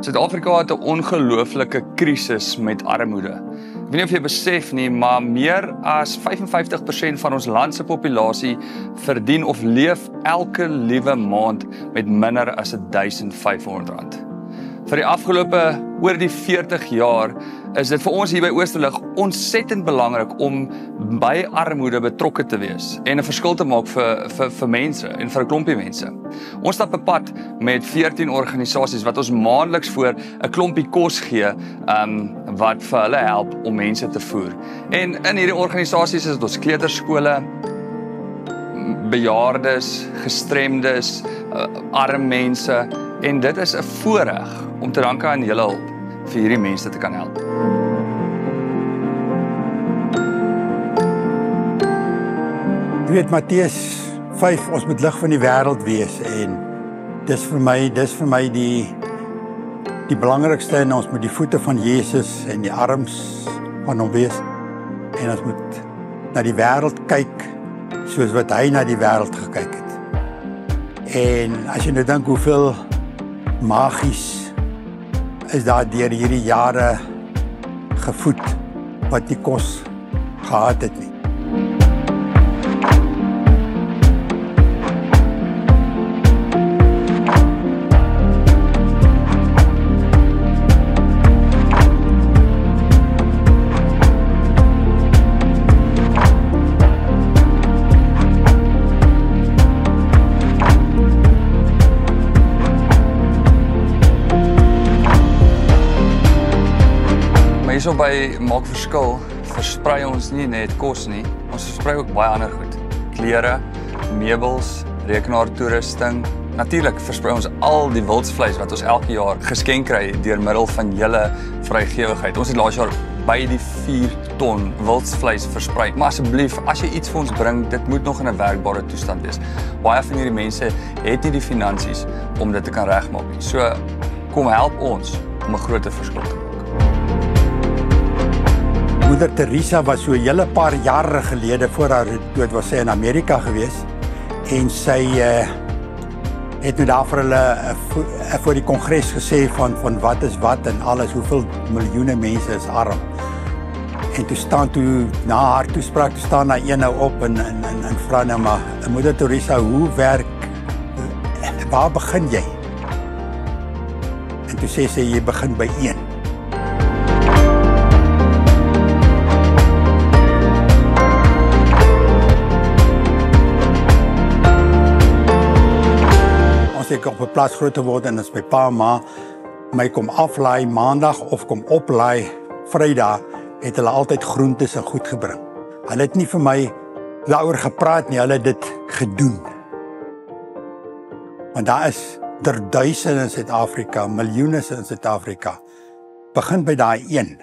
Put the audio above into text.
Suid-Afrika het 'n ongelooflike krisis met armoede. Ek weet nie of jy besef nie, maar meer as 55% van ons land se populasie verdien of leef elke liewe maand met minder as R1,500. Vir die afgelope oor die 40 jaar is dit vir ons hier by Oosterlig ontsettend belangrik om by armoede betrokke te wees en 'n verskil te maak vir mense en vir 'n klompie mense. Ons stap 'n pad met 14 organisasies wat ons maandeliks voor 'n klompie kos gee wat vir hulle help om mense te voer. En in hierdie organisasies is dit ons kleuterskole, bejaardes, gestremdes, arm mense, en dit is 'n voorreg om te danke aan julle hulp vir hierdie mense te kan help. Jy weet Matteus 5, ons moet lig van die wêreld wees, en dis vir my die belangrikste, en ons moet die voete van Jesus en die arms van hom wees, en ons moet na die wêreld kyk soos wat hy na die wêreld gekyk het. En as jy nou dink hoeveel magies is daar deur hierdie jare gevoed wat nie kos gehad het nie. Hierso by Maak Verskil versprei ons nie net kos nie, ons versprei ook baie ander goed. Klere, meubels, rekenaartoerusting. Natuurlik versprei ons al die wildsvleis wat ons elke jaar geskenk kry deur middel van julle vrygewigheid. Ons het laas jaar by die 4 ton wildsvleis versprei. Maar asseblief, as jy iets vir ons bring, dit moet nog in 'n werkbare toestand wees. Baie van hierdie mense het nie die finansies om dit te kan regmaak nie. So kom help ons om 'n groter verskil te maak. Moeder Teresa was so 'n hele paar jare gelede voor haar dood was sy in Amerika gewees, en sy het nou daar vir hulle voor die kongres gesê van wat is wat en alles, hoeveel miljoene mense is arm. En na haar toespraak staan daar een nou op en vra nou maar, Moeder Teresa, hoe werk, waar begin jy? En toe sê sy, jy begin by 1. Ek op 'n plaas groot te word, en as my pa en ma my kom aflaai maandag of kom oplaai Vrydag, het hulle altyd groentes en goed gebring. Hulle het nie vir my daaroor gepraat nie, hulle het dit gedoen. Want daar is duisende in Suid-Afrika, miljoene in Suid-Afrika. Begin by daai 1.